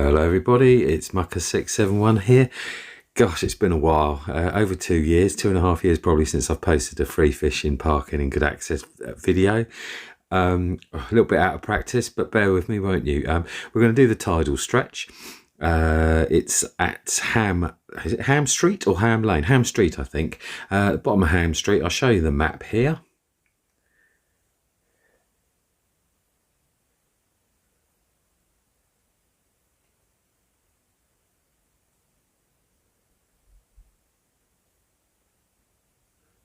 Hello everybody, it's Mucker671 here. Gosh, it's been a while, over 2 years, 2.5 years probably since I've posted a free fishing, parking and good access video. A little bit out of practice, but bear with me, won't you? We're going to do the tidal stretch. It's at is it Ham Street or Ham Lane? Ham Street, I think. At the bottom of Ham Street, I'll show you the map here.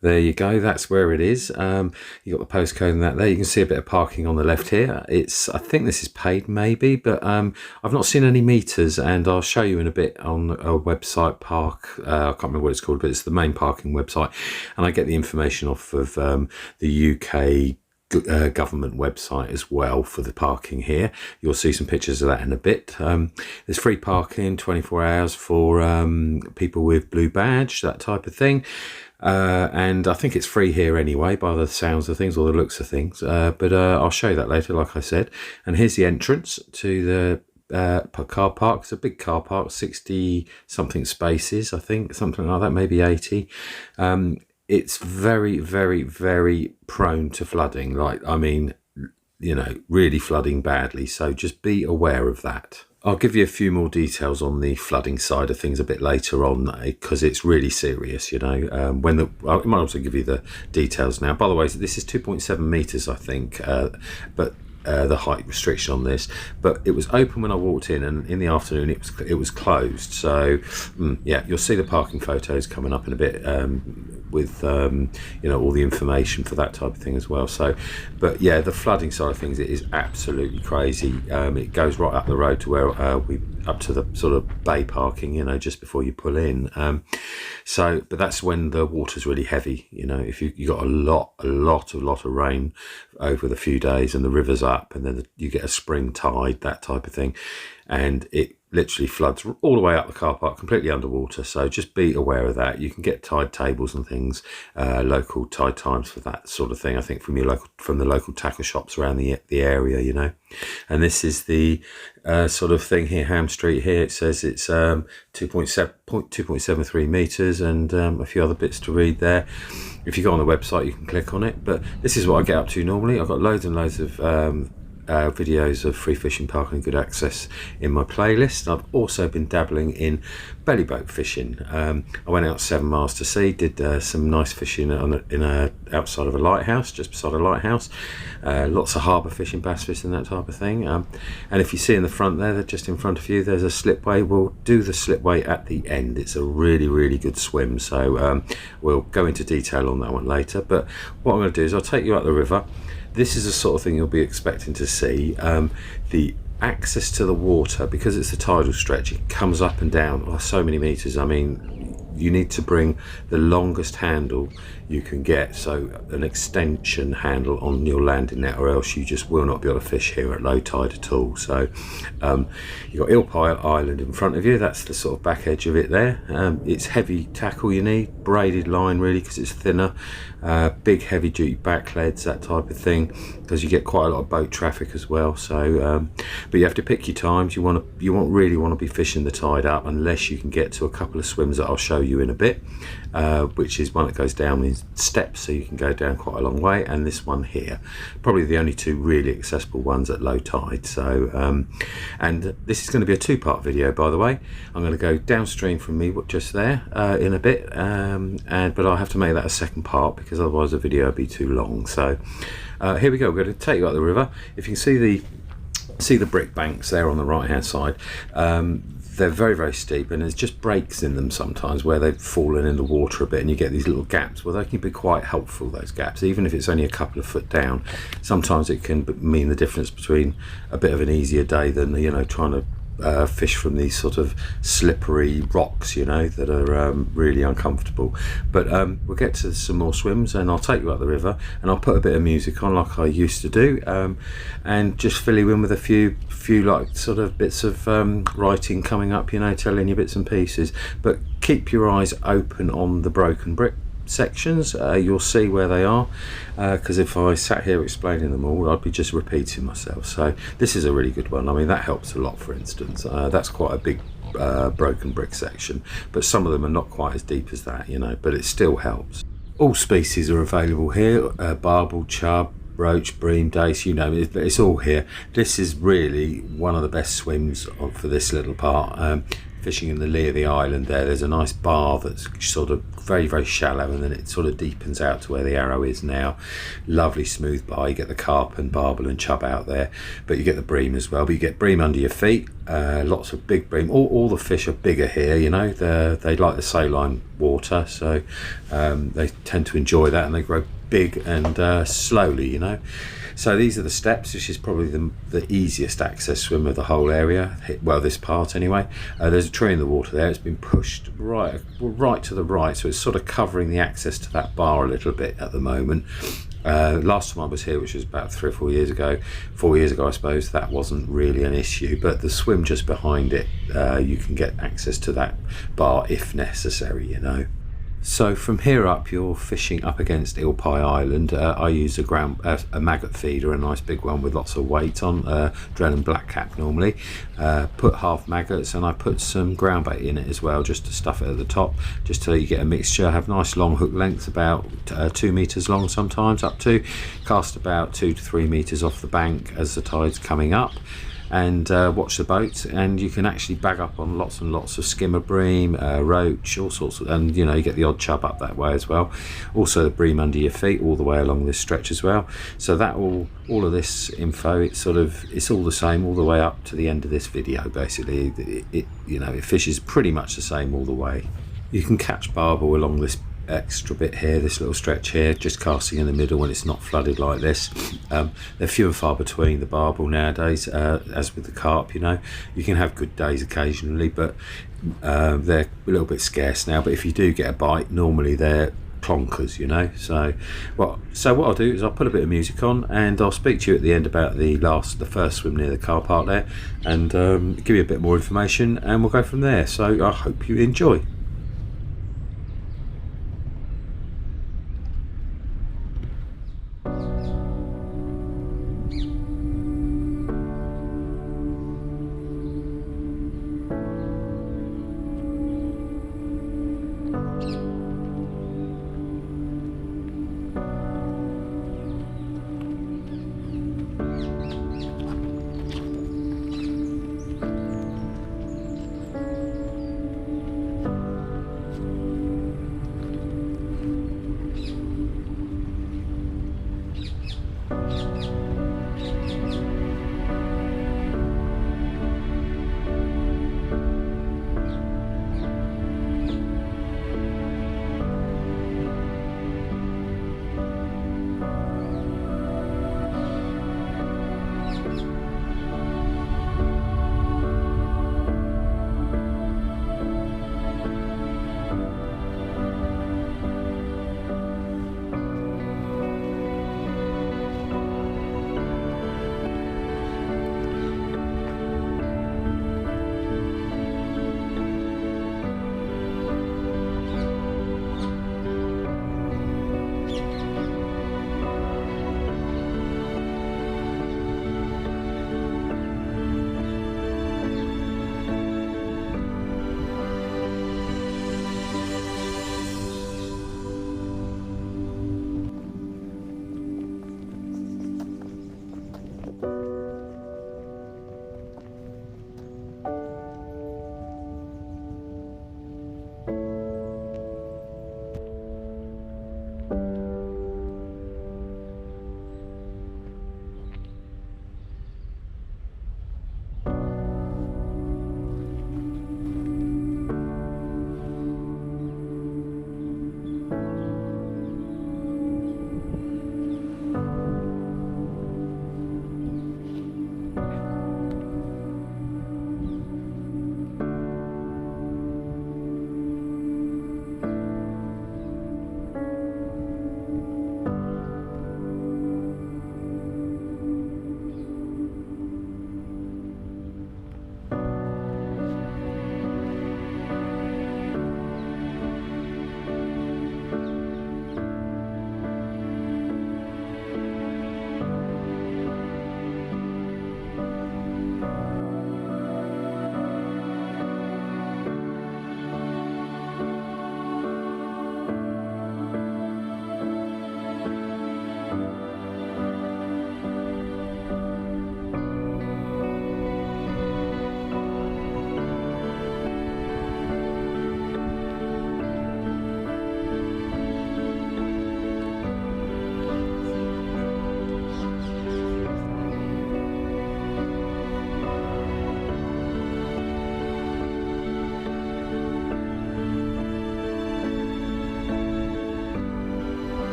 There you go, that's where it is. You got the postcode and that there. You can see a bit of parking on the left here. I think this is paid maybe, but I've not seen any meters, and I'll show you in a bit on a website, Park. I can't remember what it's called, but it's the main parking website, and I get the information off of the UK government website as well for the parking here. You'll see some pictures of that in a bit. There's free parking 24 hours for people with blue badge, that type of thing. And I think it's free here anyway by the sounds of things or the looks of things, but I'll show you that later, like I said. And here's the entrance to the car park. It's a big car park, 60 something spaces, I think, something like that, maybe 80. It's very, very, very prone to flooding. Like, I mean, you know, really flooding badly. So just be aware of that. I'll give you a few more details on the flooding side of things a bit later on, because it's really serious, you know. I might also give you the details now. By the way, this is 2.7 meters, I think, but the height restriction on this. But it was open when I walked in, and in the afternoon it was closed. So yeah, you'll see the parking photos coming up in a bit, with you know, all the information for that type of thing as well. So, but yeah, the flooding side of things, it is absolutely crazy. It goes right up the road to where up to the sort of bay parking, you know, just before you pull in. So, but that's when the water's really heavy. You know, if you got a lot of rain over the few days, and the river's up, and then you get a spring tide, that type of thing, and it literally floods all the way up the car park, completely underwater. So just be aware of that. You can get tide tables and things, local tide times for that sort of thing, I think, from the local tackle shops around the area, you know. And this is the sort of thing here, Ham Street here. It says it's 2.73 meters, and a few other bits to read there. If you go on the website, you can click on it. But this is what I get up to normally. I've got loads and loads of videos of free fishing, parking and good access in my playlist. I've also been dabbling in belly boat fishing. I went out 7 miles to sea, did some nice fishing outside of a lighthouse, just beside a lighthouse. Lots of harbour fishing, bass fishing, that type of thing. And if you see in the front there, just in front of you, there's a slipway. We'll do the slipway at the end. It's a really good swim, so we'll go into detail on that one later. But what I'm going to do is I'll take you up the river. This is the sort of thing you'll be expecting to see. The access to the water, because it's a tidal stretch, it comes up and down so many meters. I mean, you need to bring the longest handle you can get, so an extension handle on your landing net, or else you just will not be able to fish here at low tide at all. So you've got Ilpile Island in front of you. That's the sort of back edge of it there. It's heavy tackle you need, braided line really, because it's thinner. Big heavy duty back leads, that type of thing, because you get quite a lot of boat traffic as well. So but you have to pick your times. You won't really want to be fishing the tide up unless you can get to a couple of swims that I'll show you in a bit, which is one that goes down these steps, so you can go down quite a long way, and this one here, probably the only two really accessible ones at low tide. So and this is going to be a two-part video, by the way. I'm going to go downstream from me just there in a bit, but I'll have to make that a second part, because otherwise the video would be too long. So here we go. We're going to take you up the river. If you can see the brick banks there on the right hand side, they're very steep, and there's just breaks in them sometimes where they've fallen in the water a bit, and you get these little gaps. Well, they can be quite helpful, those gaps, even if it's only a couple of foot down. Sometimes it can mean the difference between a bit of an easier day than, you know, trying to fish from these sort of slippery rocks, you know, that are really uncomfortable. But we'll get to some more swims, and I'll take you up the river, and I'll put a bit of music on like I used to do, and just fill you in with a few like sort of bits of writing coming up, you know, telling you bits and pieces. But keep your eyes open on the broken brick sections, you'll see where they are, because if I sat here explaining them all, I'd be just repeating myself. So this is a really good one. I mean, that helps a lot. For instance, that's quite a big broken brick section, but some of them are not quite as deep as that, you know, but it still helps. All species are available here, barbel, chub, roach, bream, dace, you know, it's all here. This is really one of the best swims for this little part. Fishing in the lee of the island there's a nice bar that's sort of very, very shallow, and then it sort of deepens out to where the arrow is now. Lovely smooth bar. You get the carp and barbel and chub out there, but you get the bream as well. But you get bream under your feet, lots of big bream. All the fish are bigger here, you know. They like the saline water, so they tend to enjoy that, and they grow big and slowly, you know. So these are the steps. This is probably the easiest access swim of the whole area, well, this part anyway. There's a tree in the water there. It's been pushed right to the right, so it's sort of covering the access to that bar a little bit at the moment. Last time I was here, which was about 3 or 4 years ago, 4 years ago I suppose, that wasn't really an issue, but the swim just behind it, you can get access to that bar if necessary, you know. So from here up, you're fishing up against Eel Pie Island. I use a maggot feeder, a nice big one with lots of weight on, Drellin blackcap normally. Put half maggots, and I put some ground bait in it as well, just to stuff it at the top, just so you get a mixture. Have nice long hook lengths, about 2 meters long sometimes, up to. Cast about 2 to 3 meters off the bank as the tide's coming up, and watch the boats, and you can actually bag up on lots and lots of skimmer bream, roach, all sorts of, and you know, you get the odd chub up that way as well. Also the bream under your feet all the way along this stretch as well. So that all of this info, it's all the same all the way up to the end of this video. Basically it you know, it fishes pretty much the same all the way. You can catch barbel along this extra bit here, this little stretch here, just casting in the middle when it's not flooded like this. They're few and far between, the barbel nowadays, as with the carp, you know. You can have good days occasionally, but they're a little bit scarce now. But if you do get a bite, normally they're clonkers, you know. So what I'll do is I'll put a bit of music on, and I'll speak to you at the end about the first swim near the car park there, and give you a bit more information, and we'll go from there. So I hope you enjoy.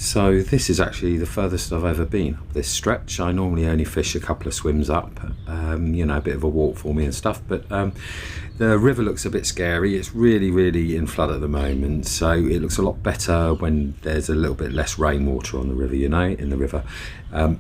So this is actually the furthest I've ever been up this stretch. I normally only fish a couple of swims up, you know, a bit of a walk for me and stuff, but the river looks a bit scary. It's really in flood at the moment, so it looks a lot better when there's a little bit less rainwater on the river, you know, in the river.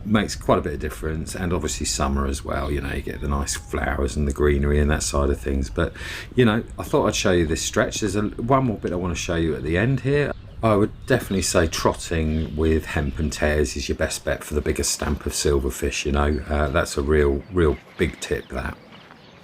Makes quite a bit of difference, and obviously summer as well, you know, you get the nice flowers and the greenery and that side of things. But, you know, I thought I'd show you this stretch. There's one more bit I want to show you at the end here. I would definitely say trotting with hemp and tears is your best bet for the biggest stamp of silverfish, you know. That's a real big tip, that.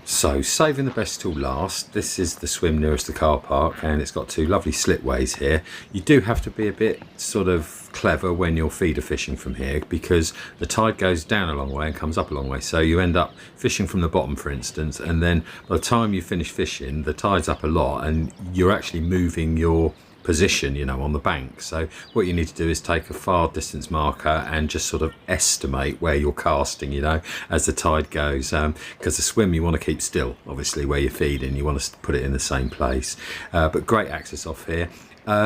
So, saving the best till last, this is the swim nearest the car park, and it's got two lovely slipways here. You do have to be a bit sort of clever when you're feeder fishing from here, because the tide goes down a long way and comes up a long way, so you end up fishing from the bottom, for instance, and then by the time you finish fishing, the tide's up a lot and you're actually moving your position, you know, on the bank. So what you need to do is take a far distance marker and just sort of estimate where you're casting, you know, as the tide goes, because the swim you want to keep still, obviously, where you're feeding, you want to put it in the same place. But great access off here.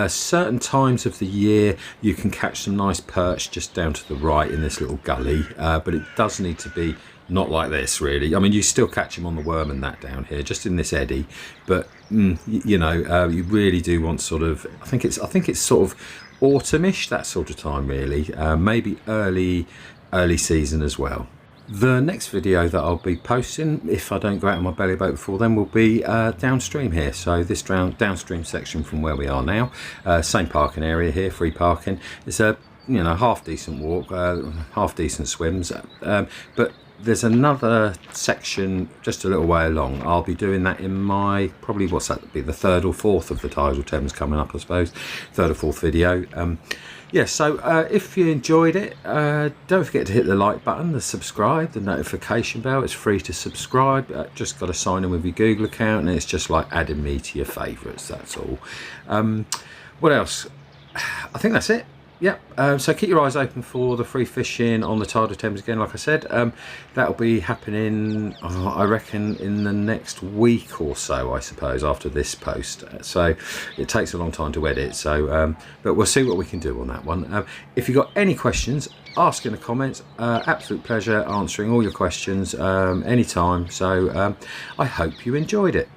Certain times of the year you can catch some nice perch just down to the right in this little gully, but it does need to be not like this, really. I mean, you still catch him on the worm and that down here, just in this eddy, but you know, you really do want sort of, I think it's sort of autumnish, that sort of time, really. Maybe early season as well. The next video that I'll be posting, if I don't go out on my belly boat before then, will be downstream here. So this downstream section from where we are now, same parking area here, free parking. It's a, you know, half decent walk, half decent swims, but there's another section just a little way along. I'll be doing that in my, probably, what's that be, the third or fourth of the Tidal Thames coming up, I suppose, third or fourth video. Yeah, so if you enjoyed it, don't forget to hit the like button, the subscribe, the notification bell. It's free to subscribe. Just got to sign in with your Google account, and it's just like adding me to your favourites, that's all. What else? I think that's it. Yep, so keep your eyes open for the free fishing on the Tidal Thames again, like I said. That'll be happening, I reckon, in the next week or so, I suppose, after this post. So it takes a long time to edit, so but we'll see what we can do on that one. If you've got any questions, ask in the comments. Absolute pleasure answering all your questions anytime. So I hope you enjoyed it.